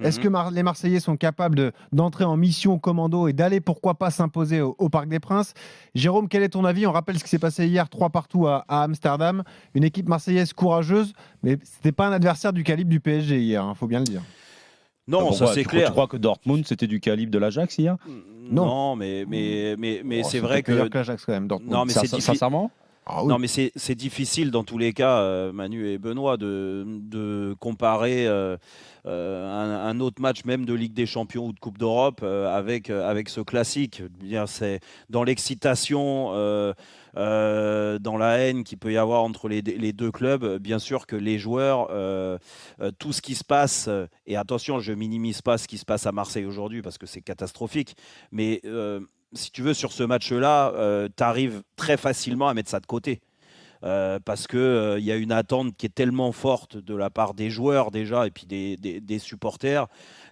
Est-ce que les Marseillais sont capables d'entrer en mission commando et d'aller, pourquoi pas, s'imposer au Parc des Princes? Jérôme, quel est ton avis? On rappelle ce qui s'est passé hier, 3 partout à Amsterdam. Une équipe marseillaise courageuse, mais ce n'était pas un adversaire du calibre du PSG hier, il faut bien le dire. Non, ça c'est clair. Tu crois que Dortmund, c'était du calibre de l'Ajax hier? Non, mais c'est vrai que. Meilleur que l'Ajax quand même, Dortmund. Non, mais c'est sincèrement. Ah oui. Non, mais c'est difficile dans tous les cas, Manu et Benoît, de comparer un autre match, même de Ligue des Champions ou de Coupe d'Europe, avec ce classique. Je veux dire, c'est dans l'excitation, dans la haine qu'il peut y avoir entre les deux clubs. Bien sûr que les joueurs, tout ce qui se passe, et attention, je minimise pas ce qui se passe à Marseille aujourd'hui parce que c'est catastrophique, mais si tu veux, sur ce match-là, tu arrives très facilement à mettre ça de côté. Parce qu'il y a une attente qui est tellement forte de la part des joueurs déjà et puis des supporters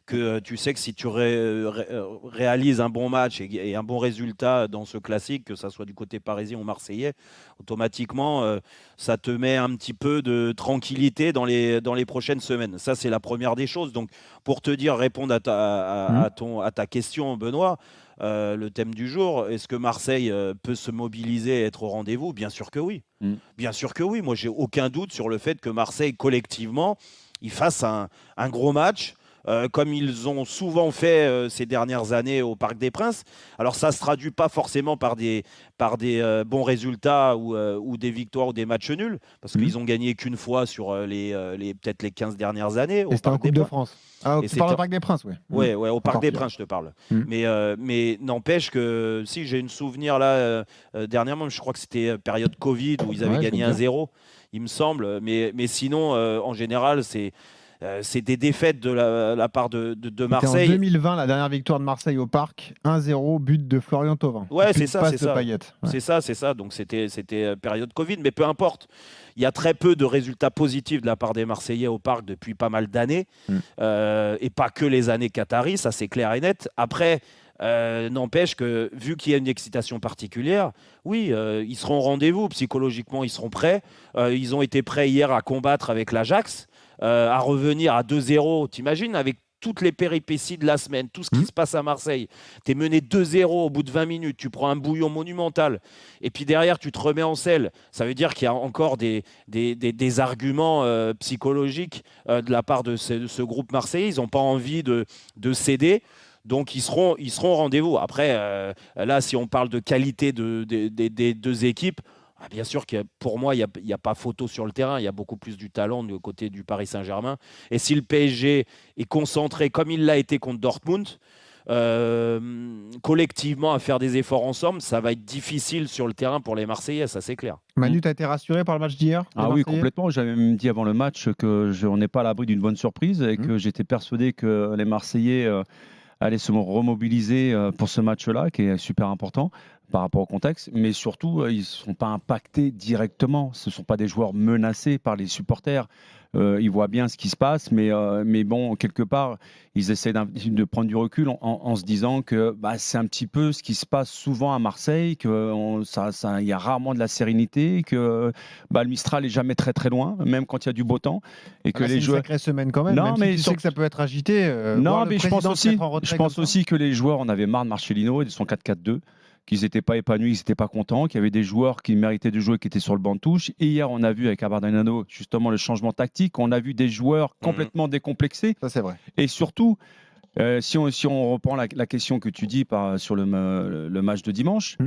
que tu sais que si tu réalises un bon match et un bon résultat dans ce classique, que ça soit du côté parisien ou marseillais, automatiquement, ça te met un petit peu de tranquillité dans les prochaines semaines. Ça, c'est la première des choses. Donc, pour te dire, répondre à ta question, Benoît, le thème du jour, est-ce que Marseille peut se mobiliser et être au rendez-vous? Bien sûr que oui. Bien sûr que oui. Moi, j'ai aucun doute sur le fait que Marseille, collectivement, il fasse un gros match. Comme ils ont souvent fait ces dernières années au Parc des Princes. Alors ça ne se traduit pas forcément par des bons résultats ou des victoires ou des matchs nuls, parce qu'ils ont gagné qu'une fois sur peut-être les 15 dernières années. Et c'était en Coupe de France. Ah, tu parles au Parc des Princes, oui. Ouais, au Parc des Princes, je te parle. Mais n'empêche que si j'ai une souvenir là, dernièrement, je crois que c'était période Covid où ils avaient gagné 1-0, il me semble. Mais sinon, en général, c'est des défaites de la part de Marseille. En 2020, la dernière victoire de Marseille au Parc, 1-0, but de Florian Thauvin. Ouais, c'est ça. Ouais. C'est ça. Donc c'était période Covid, mais peu importe. Il y a très peu de résultats positifs de la part des Marseillais au Parc depuis pas mal d'années, et pas que les années Qataris, ça c'est clair et net. Après, n'empêche que, vu qu'il y a une excitation particulière, oui, ils seront au rendez-vous. Psychologiquement, ils seront prêts. Ils ont été prêts hier à combattre avec l'Ajax. À revenir à 2-0, t'imagines, avec toutes les péripéties de la semaine, tout ce qui se passe à Marseille. Tu es mené 2-0 au bout de 20 minutes, tu prends un bouillon monumental, et puis derrière, tu te remets en selle. Ça veut dire qu'il y a encore des arguments psychologiques de la part de ce groupe marseillais. Ils n'ont pas envie de céder. Donc, ils seront au rendez-vous. Après, là, si on parle de qualité des deux équipes, bien sûr que pour moi, il n'y a pas photo sur le terrain. Il y a beaucoup plus du talent du côté du Paris Saint-Germain. Et si le PSG est concentré comme il l'a été contre Dortmund, collectivement à faire des efforts ensemble, ça va être difficile sur le terrain pour les Marseillais, ça c'est clair. Manu, tu as été rassuré par le match d'hier? Ah oui, complètement. J'avais même dit avant le match qu'on n'est pas à l'abri d'une bonne surprise et que j'étais persuadé que les Marseillais allaient se remobiliser pour ce match-là, qui est super important par rapport au contexte, mais surtout, ils ne sont pas impactés directement. Ce ne sont pas des joueurs menacés par les supporters. Ils voient bien ce qui se passe, mais bon, quelque part, ils essaient de prendre du recul en se disant que c'est un petit peu ce qui se passe souvent à Marseille, qu'il y a rarement de la sérénité, que le Mistral n'est jamais très très loin, même quand il y a du beau temps. Et que c'est une sacrée semaine quand même, non, même mais si tu sais que ça peut être agité. Non, mais je pense aussi que les joueurs en avaient marre de Marcelino et de son 4-4-2. Qu'ils n'étaient pas épanouis, qu'ils n'étaient pas contents, qu'il y avait des joueurs qui méritaient de jouer, qui étaient sur le banc de touche. Et hier, on a vu avec Aberdeenano justement le changement tactique. On a vu des joueurs complètement décomplexés. Ça, c'est vrai. Et surtout, si on reprend la question que tu dis sur le match de dimanche,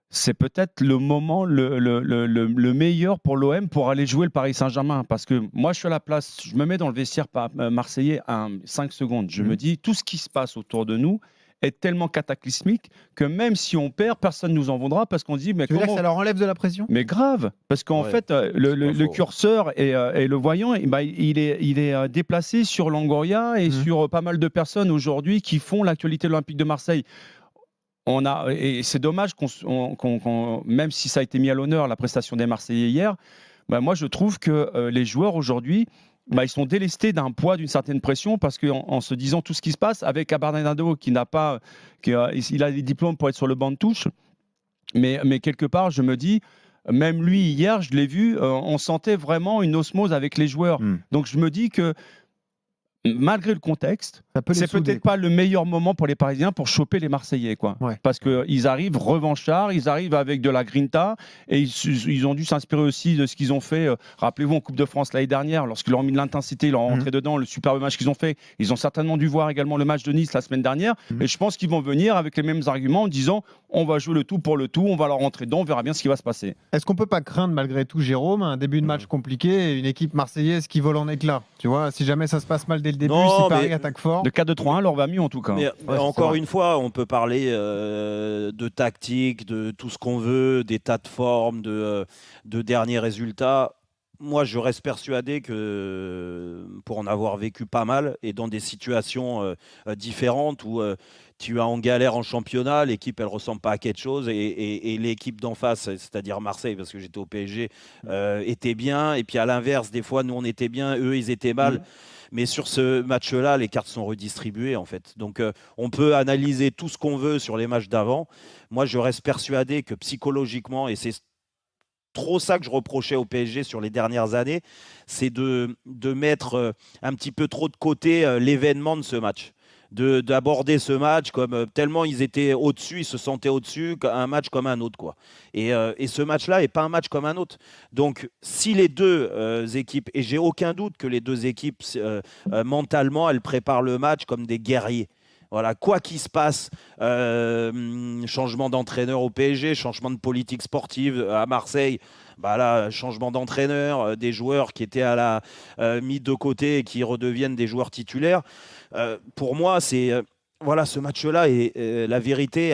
c'est peut-être le moment le meilleur pour l'OM pour aller jouer le Paris Saint-Germain. Parce que moi, je suis à la place, je me mets dans le vestiaire marseillais à 5 secondes. Je me dis, tout ce qui se passe autour de nous est tellement cataclysmique que même si on perd, personne ne nous en voudra parce qu'on dit mais tu veux dire que ça leur enlève de la pression? Mais grave, parce qu'en fait le curseur et le voyant il est déplacé sur Longoria et sur pas mal de personnes aujourd'hui qui font l'actualité de l'Olympique de Marseille. Et c'est dommage même si ça a été mis à l'honneur la prestation des Marseillais hier, moi je trouve que les joueurs aujourd'hui ils sont délestés d'un poids, d'une certaine pression, parce qu'en se disant tout ce qui se passe, avec Aberdeenano il a les diplômes pour être sur le banc de touche, mais quelque part, je me dis, même lui, hier, je l'ai vu, on sentait vraiment une osmose avec les joueurs. Donc je me dis que malgré le contexte, Ça peut les c'est souder, peut-être pas le meilleur moment pour les Parisiens pour choper les Marseillais, quoi. Ouais. Parce qu'ils arrivent revanchards, ils arrivent avec de la grinta et ils ont dû s'inspirer aussi de ce qu'ils ont fait. Rappelez-vous en Coupe de France l'année dernière, lorsqu'ils leur ont mis de l'intensité, ils leur ont rentré dedans, le superbe match qu'ils ont fait. Ils ont certainement dû voir également le match de Nice la semaine dernière. Et je pense qu'ils vont venir avec les mêmes arguments en disant on va jouer le tout pour le tout, on va leur rentrer dedans, on verra bien ce qui va se passer. Est-ce qu'on peut pas craindre malgré tout, Jérôme, un début de match compliqué et une équipe marseillaise qui vole en éclats? Tu vois, si jamais ça se passe mal dès le début, Non, si Paris mais- attaque fort. Le 4-2-3-1 leur va mieux en tout cas. Mais c'est encore vrai. une fois, on peut parler de tactique, de tout ce qu'on veut, d'état de forme, de derniers résultats. Moi, je reste persuadé que, pour en avoir vécu pas mal, et dans des situations différentes où tu es en galère en championnat, l'équipe, elle ressemble pas à quelque chose, et l'équipe d'en face, c'est-à-dire Marseille, parce que j'étais au PSG, était bien, et puis à l'inverse, des fois, nous, on était bien, eux, ils étaient mal. Mais sur ce match-là, les cartes sont redistribuées, en fait. Donc, on peut analyser tout ce qu'on veut sur les matchs d'avant. Moi, je reste persuadé que psychologiquement, et c'est trop ça que je reprochais au PSG sur les dernières années, c'est de mettre un petit peu trop de côté l'événement de ce match. D'aborder ce match comme tellement ils étaient au-dessus, ils se sentaient au-dessus, un match comme un autre, quoi. Et ce match-là n'est pas un match comme un autre. Donc, si les deux équipes, et j'ai aucun doute que les deux équipes, mentalement, elles préparent le match comme des guerriers. Voilà, quoi qu'il se passe, changement d'entraîneur au PSG, changement de politique sportive à Marseille, bah là, changement d'entraîneur, des joueurs qui étaient mis de côté et qui redeviennent des joueurs titulaires. Pour moi, c'est voilà, ce match-là et la vérité,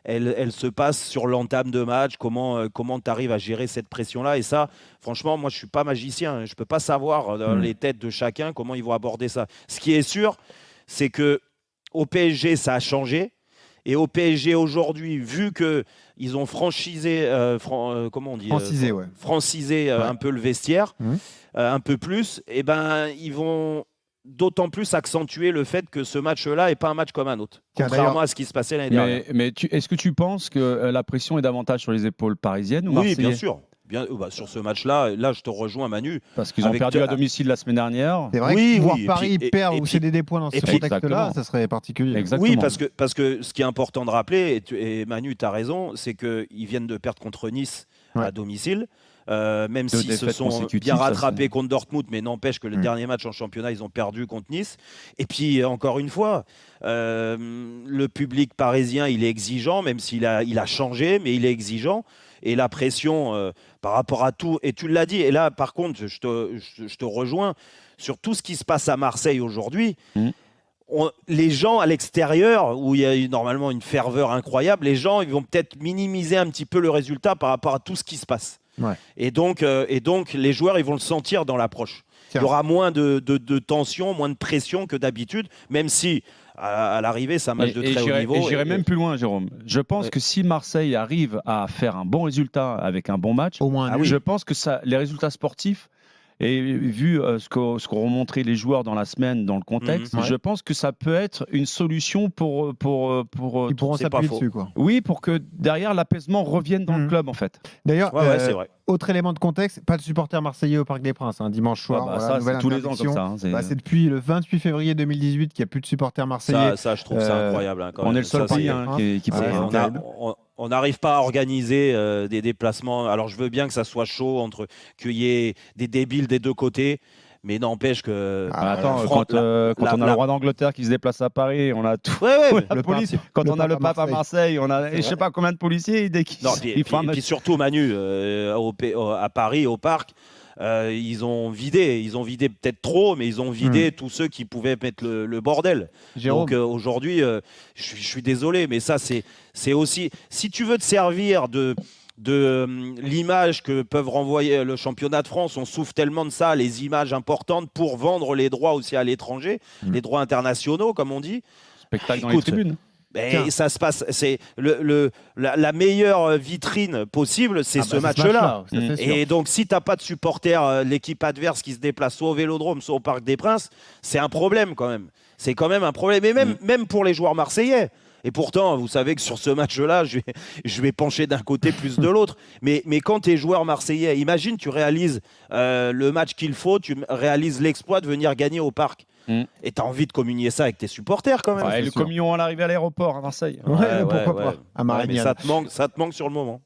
elle se passe sur l'entame de match. Comment tu arrives à gérer cette pression-là? Et ça, franchement, moi, je suis pas magicien. Je peux pas savoir dans les têtes de chacun comment ils vont aborder ça. Ce qui est sûr, c'est que au PSG, ça a changé. Et au PSG aujourd'hui, vu qu'ils ont francisé, comment on dit, Francisé, ouais. francisé un peu le vestiaire, un peu plus, et ben ils vont d'autant plus accentuer le fait que ce match-là n'est pas un match comme un autre, Tiens, contrairement d'ailleurs- à ce qui se passait l'année dernière. Mais est-ce que tu penses que la pression est davantage sur les épaules parisiennes ou Oui, marseillaises? bien sûr. Sur ce match-là, là, je te rejoins, Manu. Parce qu'ils ont Avec perdu à domicile la semaine dernière. C'est vrai Oui, que voir oui, et Paris puis- perdre et ou puis- céder des points dans ce et puis- contexte-là, Exactement. ça serait particulier. Exactement. Oui, parce que ce qui est important de rappeler, et Manu, tu as raison, c'est qu'ils viennent de perdre contre Nice à domicile. Même Deux s'ils se défaites sont consécutives, bien ça, rattrapés c'est- contre Dortmund, mais n'empêche que le dernier match en championnat, ils ont perdu contre Nice. Et puis, encore une fois, le public parisien, il est exigeant, même s'il a changé, mais il est exigeant. Et la pression par rapport à tout, et tu l'as dit, et là, par contre, je te rejoins sur tout ce qui se passe à Marseille aujourd'hui. Les gens à l'extérieur, où il y a normalement une ferveur incroyable, les gens ils vont peut-être minimiser un petit peu le résultat par rapport à tout ce qui se passe. Ouais. Et donc, les joueurs, ils vont le sentir dans l'approche. Tiens. Il y aura moins de tension, moins de pression que d'habitude, même si à l'arrivée, c'est un match de très haut niveau. Et j'irai même plus loin, Jérôme. Je pense Ouais. que si Marseille arrive à faire un bon résultat avec un bon match, Au moins un nul. je pense que les résultats sportifs, et vu ce qu'ont montré les joueurs dans la semaine, dans le contexte, Mhm. Ouais. je pense que ça peut être une solution pour Ils pourront c'est pas s'appuyer faux. dessus, quoi. oui, pour que derrière l'apaisement revienne dans le club en fait. D'ailleurs, Ouais, c'est vrai. autre élément de contexte, pas de supporters marseillais au Parc des Princes, dimanche soir. Ah bah, voilà, ça, nouvelle c'est tous les ans interdiction. comme ça. C'est depuis le 28 février 2018 qu'il n'y a plus de supporters marseillais. Ça, je trouve ça incroyable. Hein, quand On même. est le seul Ça, pays c'est- qui Ouais, peut. c'est on terrible. on n'arrive pas à organiser des déplacements. Alors, je veux bien que ça soit chaud, qu'il y ait des débiles des deux côtés, mais n'empêche que... Attends, Fran- quand on a le roi d'Angleterre qui se déplace à Paris, on a tout. Ouais, La le police. pape- Quand le on a le pape à pape à Marseille, on a je sais pas combien de policiers dès qu'ils Non, ils font un match. puis surtout, Manu, à Paris, au parc, ils ont vidé peut-être trop, mais ils ont vidé tous ceux qui pouvaient mettre le bordel. Jérôme. Donc aujourd'hui, je suis désolé, mais ça, c'est aussi... Si tu veux te servir de l'image que peuvent renvoyer le championnat de France, on souffre tellement de ça, les images importantes pour vendre les droits aussi à l'étranger, les droits internationaux, comme on dit. Spectacle dans Écoute, les tribunes. Et ça se passe, c'est la meilleure vitrine possible, c'est ce bah, match-là. ça, c'est sûr. Et donc, si tu n'as pas de supporters, l'équipe adverse qui se déplace soit au Vélodrome, soit au Parc des Princes, c'est un problème quand même. C'est quand même un problème. Et même pour les joueurs marseillais. Et pourtant, vous savez que sur ce match-là, je vais pencher d'un côté plus de l'autre. Mais quand tu es joueur marseillais, imagine, tu réalises le match qu'il faut, tu réalises l'exploit de venir gagner au Parc. Et tu as envie de communier ça avec tes supporters quand même. Le communion à l'arrivée à l'aéroport à Marseille. Ouais, pourquoi pas à mais Marignane. ça te manque sur le moment.